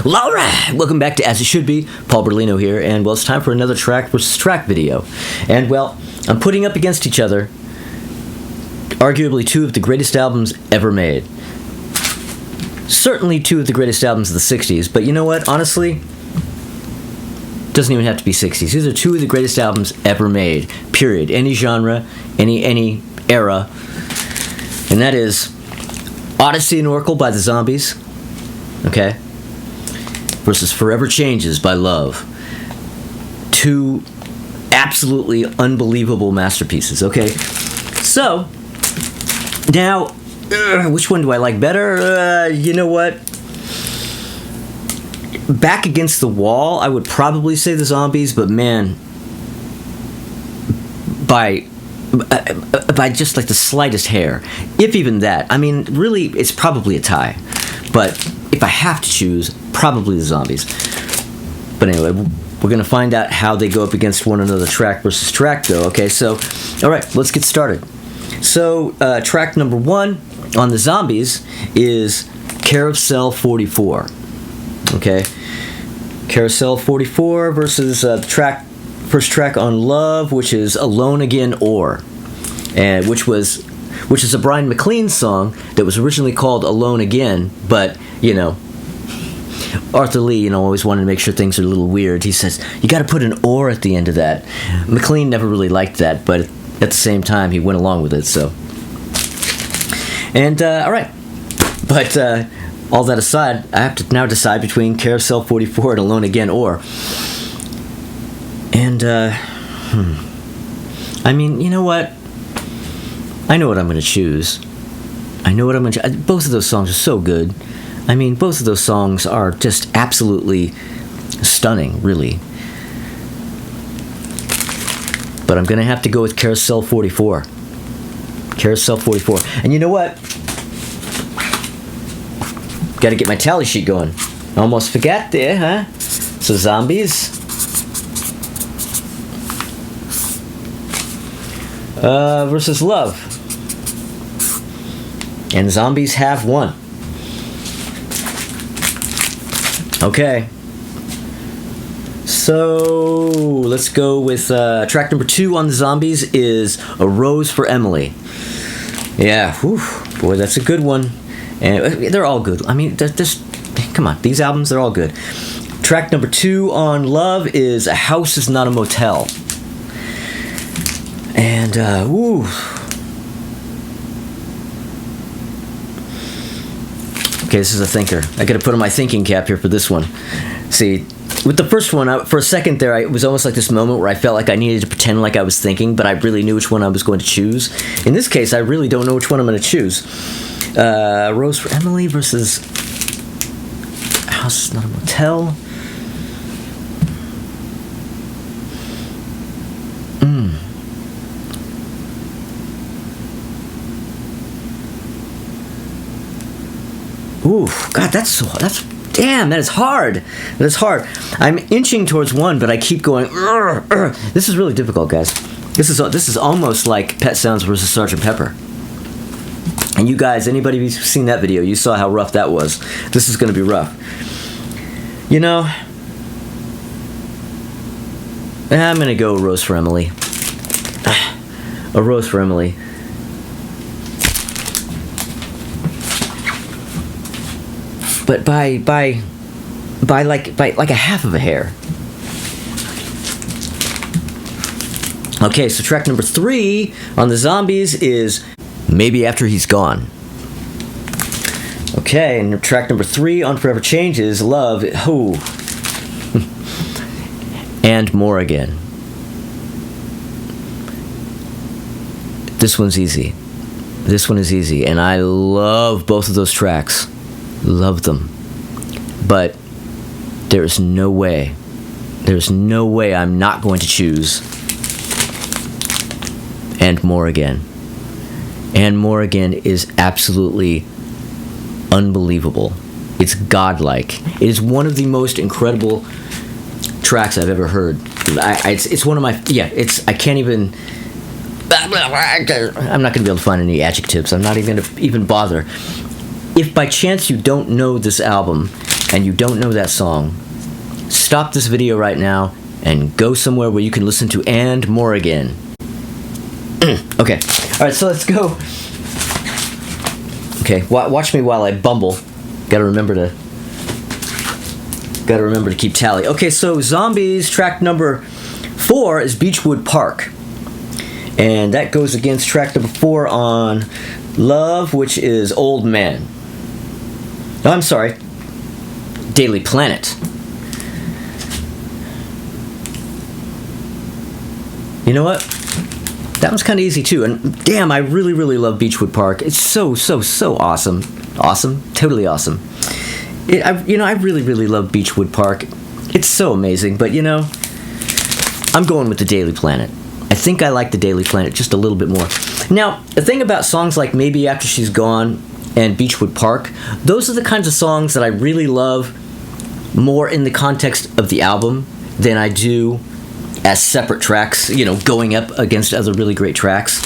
Well, all right, welcome back to As It Should Be. Paul Berlino here, and well, it's time for another track versus track video. And well, I'm putting up against each other arguably two of the greatest albums ever made. Certainly two of the greatest albums of the 60s, but you know what, honestly, doesn't even have to be 60s. These are two of the greatest albums ever made, period. Any genre, any era. And that is Odessey and Oracle by the Zombies, okay, versus Forever Changes by Love. Two absolutely unbelievable masterpieces, okay? So, now, which one do I like better? You know what? Back against the wall, I would probably say the Zombies, but man, by just like the slightest hair, if even that. I mean, really, it's probably a tie. But if I have to choose, probably the Zombies. But anyway, we're going to find out how they go up against one another track versus track, though. Okay, so, all right, let's get started. So, track number one on the Zombies is Carousel 44. Okay, Carousel 44 versus first track on Love, which is Alone Again Or, and which is a Brian McLean song that was originally called Alone Again, but you know, Arthur Lee, always wanted to make sure things are a little weird. He says you got to put an or at the end of that. McLean never really liked that, but at the same time he went along with it. So, and all right, but all that aside, I have to now decide between Carousel 44 and Alone Again Or. And, I mean, you know what? I know what I'm going to choose. Both of those songs are so good. I mean, both of those songs are just absolutely stunning, really. But I'm going to have to go with Carousel 44. Carousel 44. And you know what? Got to get my tally sheet going. Almost forgot there, huh? So Zombies versus Love. And Zombies have won. Okay. So let's go with track number two on the Zombies is A Rose for Emily. Yeah, whew, boy, that's a good one. And they're all good. I mean, come on, these albums, they're all good. Track number two on Love is A House Is Not a Motel. And, woo. Okay, this is a thinker. I gotta put on my thinking cap here for this one. See, with the first one, for a second there, it was almost like this moment where I felt like I needed to pretend like I was thinking, but I really knew which one I was going to choose. In this case, I really don't know which one I'm going to choose. Rose for Emily versus House Is Not a Motel. Ooh, God, that is hard. That is hard. I'm inching towards one, but I keep going. This is really difficult, guys. This is almost like Pet Sounds versus Sgt. Pepper. And you guys, anybody who's seen that video, you saw how rough that was. This is going to be rough. You know, I'm going to go A Rose for Emily. A Rose for Emily. But by like a half of a hair. Okay, so track number three on the Zombies is Maybe After He's Gone. Okay, and track number three on Forever Changes, Love, Andmoreagain. This one's easy. This one is easy, and I love both of those tracks. Love them. But there's no way I'm not going to choose Andmoreagain. Andmoreagain is absolutely unbelievable. It's godlike. It is one of the most incredible tracks I've ever heard. It's one of my, I can't even, I'm not going to be able to find any adjectives. I'm not even going to even bother. If by chance you don't know this album, and you don't know that song, stop this video right now and go somewhere where you can listen to Andmoreagain. Okay, alright, so let's go. Okay, watch me while I bumble. Gotta remember to keep tally. Okay, so Zombies, track number 4 is Beechwood Park. And that goes against track number 4 on Love, which is Old Man. No, I'm sorry. Daily Planet. You know what? That one's kind of easy too. And damn, I really, really love Beechwood Park. It's so awesome. Awesome. Totally awesome. I really, really love Beechwood Park. It's so amazing. But, I'm going with the Daily Planet. I think I like the Daily Planet just a little bit more. Now, the thing about songs like Maybe After She's Gone and Beechwood Park, those are the kinds of songs that I really love more in the context of the album than I do as separate tracks, going up against other really great tracks.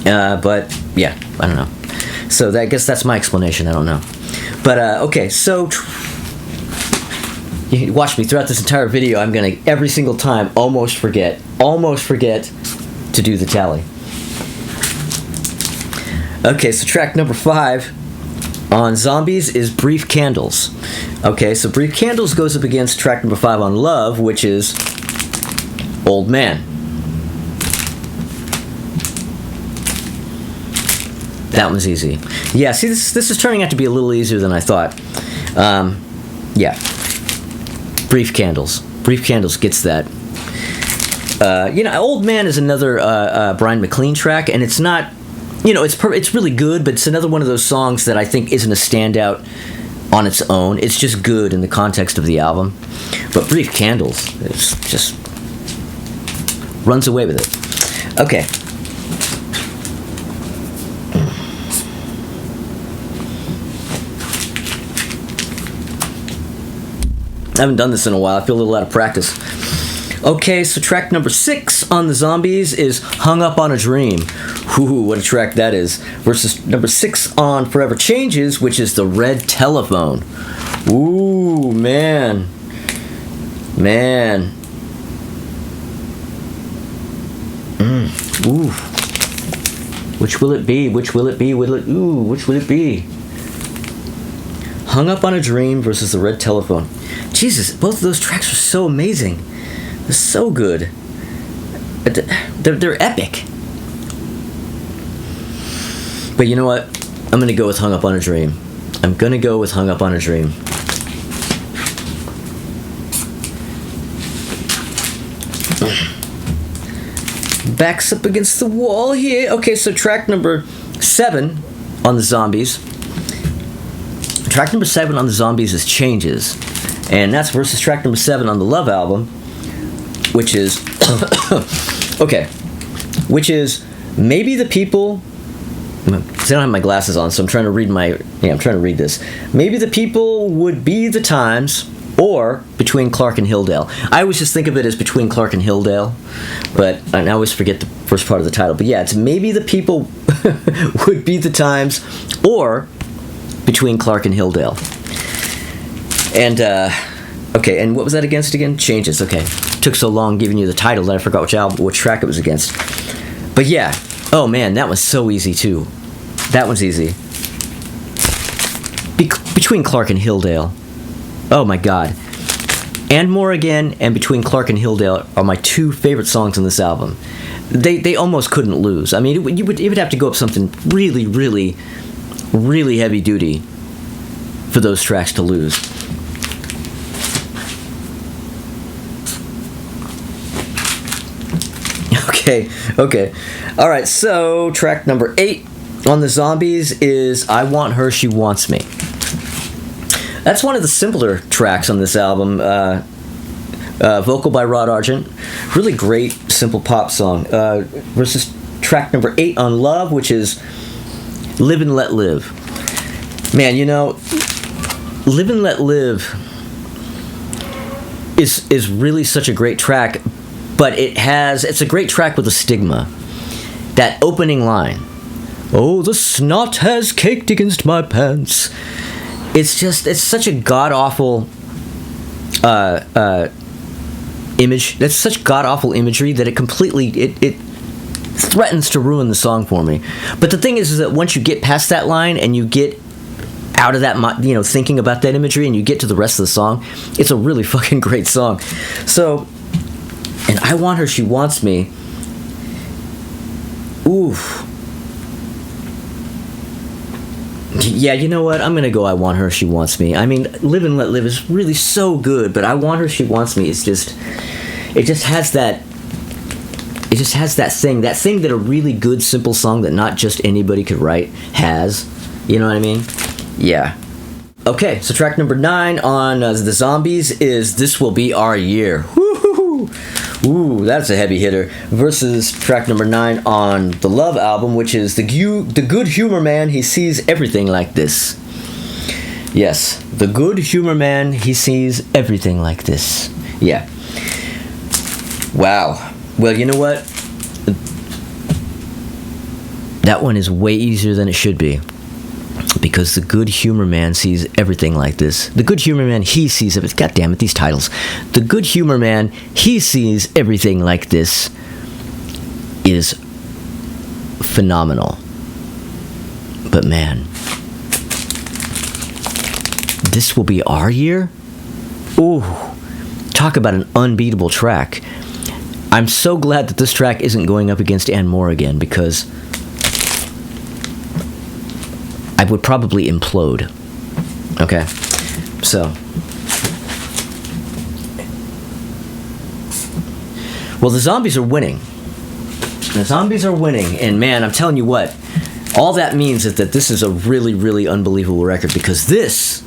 But, yeah, I don't know. So I guess that's my explanation. I don't know. But, okay, so you watch me throughout this entire video. I'm going to, every single time, almost forget to do the tally. Okay, so track number 5 on Zombies is Brief Candles. Okay, so Brief Candles goes up against track number 5 on Love, which is Old Man. That one's easy. Yeah, see, this is turning out to be a little easier than I thought. Yeah. Brief Candles. Brief Candles gets that. Old Man is another Brian McLean track, and it's not, it's really good, but it's another one of those songs that I think isn't a standout on its own. It's just good in the context of the album. But Brief Candles, it's just runs away with it. Okay. I haven't done this in a while. I feel a little out of practice. Okay, so track number 6 on the Zombies is Hung Up on a Dream. Ooh, what a track that is. Versus number 6 on Forever Changes, which is The Red Telephone. Ooh, man. Ooh. Which will it be? Which will it be? Which will it be? Hung Up on a Dream versus The Red Telephone. Jesus, both of those tracks are so amazing. They're so good. They're epic. But you know what? I'm going to go with Hung Up on a Dream. Backs up against the wall here. Okay, so track number 7 on the Zombies. Track number 7 on the Zombies is Changes. And that's versus track number 7 on the Love album, which is which is Maybe the People. Because I don't have my glasses on, so I'm trying to read this. Maybe the People Would Be the Times, or Between Clark and Hildale. I always just think of it as Between Clark and Hildale, but I always forget the first part of the title. But yeah, it's Maybe the People Would Be the Times, or Between Clark and Hildale. And, okay, and what was that against again? Changes, okay. Took so long giving you the title that I forgot which track it was against. But yeah, oh man, that was so easy too. That one's easy. Between Clark and Hildale. Oh my god. Andmoreagain and Between Clark and Hildale are my 2 favorite songs on this album. They almost couldn't lose. I mean, you would have to go up something really, really, really heavy duty for those tracks to lose. Okay. All right, so track number 8 on the Zombies is I Want Her, She Wants Me. That's one of the simpler tracks on this album. Vocal by Rod Argent. Really great, simple pop song. Versus track number 8 on Love, which is Live and Let Live. Man, Live and Let Live is really such a great track. But it's a great track with a stigma. That opening line, "Oh, the snot has caked against my pants." it's such a god-awful image. That's such god-awful imagery that it completely it threatens to ruin the song for me. But the thing is that once you get past that line and you get out of that, thinking about that imagery, and you get to the rest of the song, it's a really fucking great song. So, and I Want Her, She Wants Me. Oof. Yeah, you know what? I'm gonna go I Want Her, She Wants Me. I mean, Live and Let Live is really so good, but I Want Her, She Wants Me is just, it just has that thing that a really good, simple song that not just anybody could write has. You know what I mean? Yeah. Okay, so track number 9 on the Zombies is This Will Be Our Year. Woo-hoo-hoo. Ooh, that's a heavy hitter. Versus track number 9 on the Love album, which is the Good Humor Man, He Sees Everything Like This. Yes, the Good Humor Man, He Sees Everything Like This. Yeah. Wow. Well, you know what? That one is way easier than it should be. Because the Good Humor Man sees everything like this. The Good Humor Man, he sees everything. God damn it, these titles. The Good Humor Man, he sees everything like this is phenomenal. But man, This Will Be Our Year? Ooh, talk about an unbeatable track. I'm so glad that this track isn't going up against Andmoreagain, because I would probably implode. Okay, so. Well, the Zombies are winning. The Zombies are winning, and man, I'm telling you what, all that means is that this is a really, really unbelievable record, because this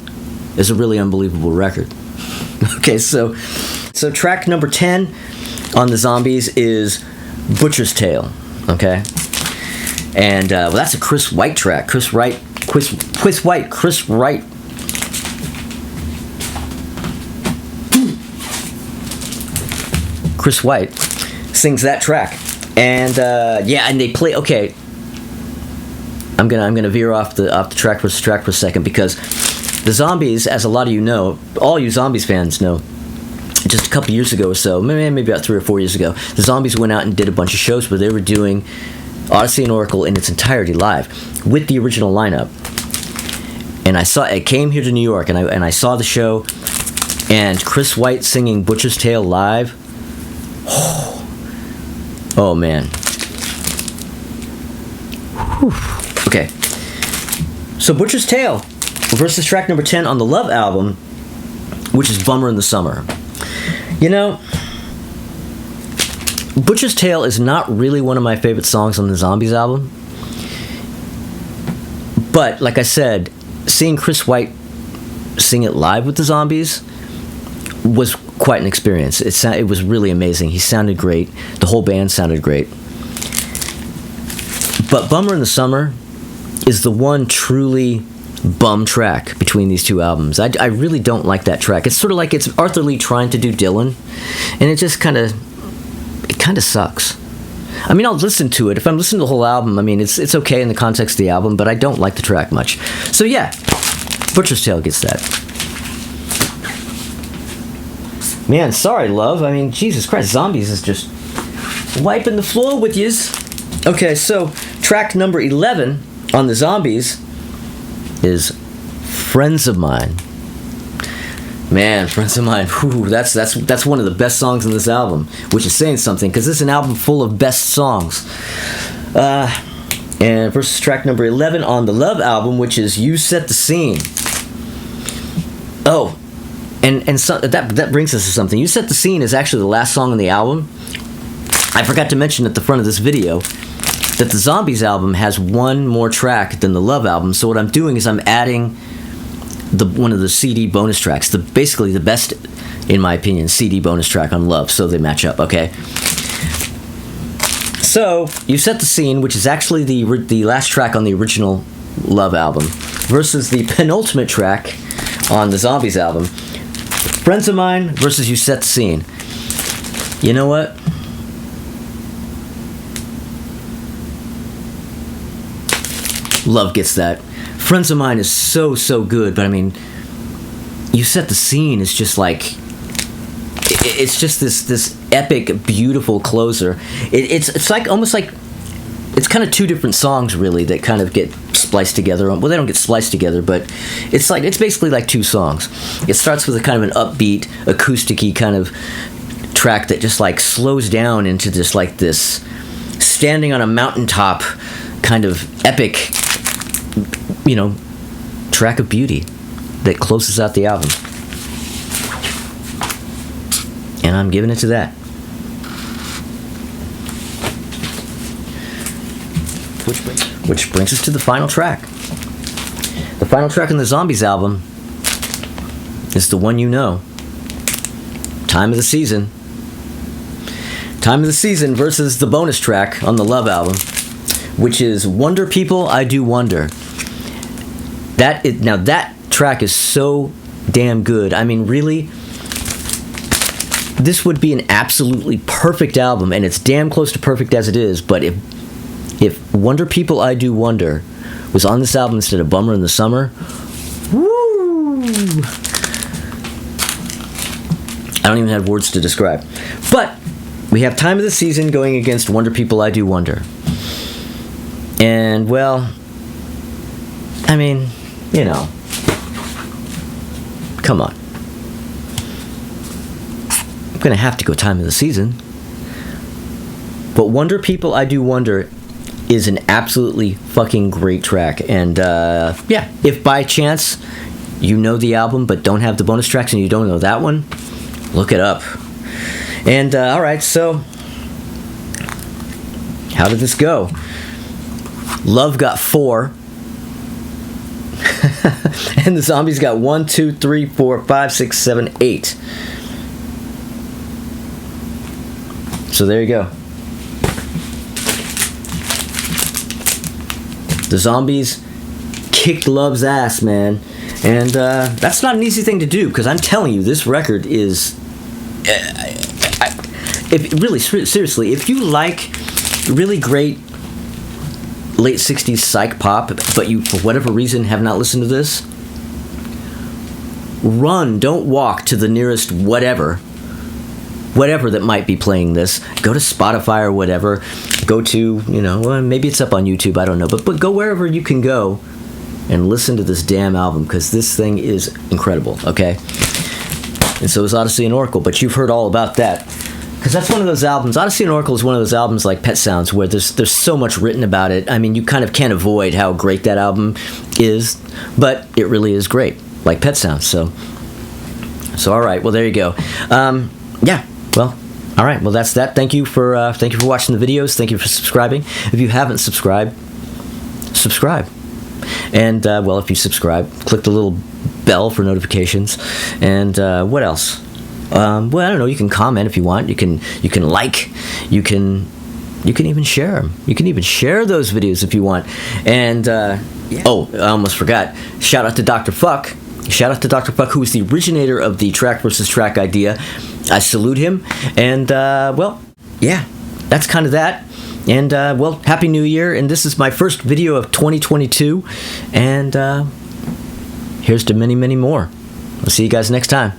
is a really unbelievable record. Okay, so track number 10 on the Zombies is Butcher's Tale. Okay, and well, that's a Chris White track. Chris White. Chris White sings that track, and and they play. Okay, I'm gonna veer off the track for a second, because the Zombies, as a lot of you know, all you Zombies fans know, just a couple years ago or so, maybe about 3 or 4 years ago, the Zombies went out and did a bunch of shows where they were doing Odessey and Oracle in its entirety live with the original lineup. And I came here to New York, and I saw the show, and Chris White singing Butcher's Tale live. Oh man. Whew. Okay. So Butcher's Tale versus track number 10 on the Love album, which is Bummer in the Summer. You know, Butcher's Tale is not really one of my favorite songs on the Zombies album. But, like I said, seeing Chris White sing it live with the Zombies was quite an experience. It was really amazing. He sounded great. The whole band sounded great. But Bummer in the Summer is the one truly bum track between these two albums. I really don't like that track. It's sort of like it's Arthur Lee trying to do Dylan, and it just kind of sucks. I mean, I'll listen to it. If I'm listening to the whole album, I mean, it's okay in the context of the album, but I don't like the track much. So yeah, Butcher's Tale gets that. Man, sorry, love. I mean, Jesus Christ, Zombies is just wiping the floor with yous. Okay, so track number 11 on the Zombies is Friends of Mine. Man, Friends of Mine, whew, that's one of the best songs on this album, which is saying something, because this is an album full of best songs. And versus track number 11 on the Love album, which is You Set the Scene. Oh, and so that brings us to something. You Set the Scene is actually the last song on the album. I forgot to mention at the front of this video that the Zombies album has one more track than the Love album, so what I'm doing is I'm adding one of the CD bonus tracks, basically the best, in my opinion, CD bonus track on Love, so they match up, okay? So, You Set the Scene, which is actually the last track on the original Love album, versus the penultimate track on the Zombies album. Friends of Mine versus You Set the Scene. You know what? Love gets that. Friends of Mine is so good, but I mean, You Set the Scene is just like, it's just this epic, beautiful closer. It's like almost like, it's kind of two different songs really that kind of get spliced together. Well, they don't get spliced together, but it's basically like two songs. It starts with a kind of an upbeat, acoustic-y kind of track that just like slows down into this like this standing on a mountaintop kind of epic, track of beauty that closes out the album. And I'm giving it to that. Which brings us to the final track. The final track on the Zombies album is the one you know. Time of the Season. Time of the Season versus the bonus track on the Love album, which is Wonder People, I Do Wonder. Now that track is so damn good. I mean, really, this would be an absolutely perfect album, and it's damn close to perfect as it is, but if Wonder People, I Do Wonder was on this album instead of Bummer in the Summer, woo! I don't even have words to describe. But we have Time of the Season going against Wonder People, I Do Wonder. And, well, I mean, come on. I'm going to have to go Time of the Season. But Wonder People, I Do Wonder is an absolutely fucking great track. And, yeah, if by chance you know the album but don't have the bonus tracks and you don't know that one, look it up. And, alright, so how did this go? Love got 4. And the Zombies got 1, 2, 3, 4, 5, 6, 7, 8. So there you go. The Zombies kicked Love's ass, man. And that's not an easy thing to do, because I'm telling you, this record is... seriously, if you like really great late 60s psych pop, but you, for whatever reason, have not listened to this, run, don't walk to the nearest whatever that might be playing this. Go to Spotify or whatever. Go to, maybe it's up on YouTube, I don't know. But go wherever you can go and listen to this damn album, because this thing is incredible, okay? And so is Odessey and Oracle, but you've heard all about that. Because that's one of those albums. Odessey and Oracle is one of those albums like Pet Sounds where there's so much written about it. I mean, you kind of can't avoid how great that album is, but it really is great, like Pet Sounds. So all right. Well, there you go. Yeah. Well, all right. Well, that's that. Thank you for watching the videos. Thank you for subscribing. If you haven't subscribed, subscribe. And well, if you subscribe, click the little bell for notifications. And what else? Well, I don't know. You can comment if you want. You can like. You can even share them. You can even share those videos if you want. And yeah. Oh, I almost forgot. Shout out to Dr. Fuck. Shout out to Dr. Fuck, who is the originator of the track versus track idea. I salute him. And well, yeah, that's kind of that. And well, Happy New Year. And this is my first video of 2022. And here's to many, many more. I'll see you guys next time.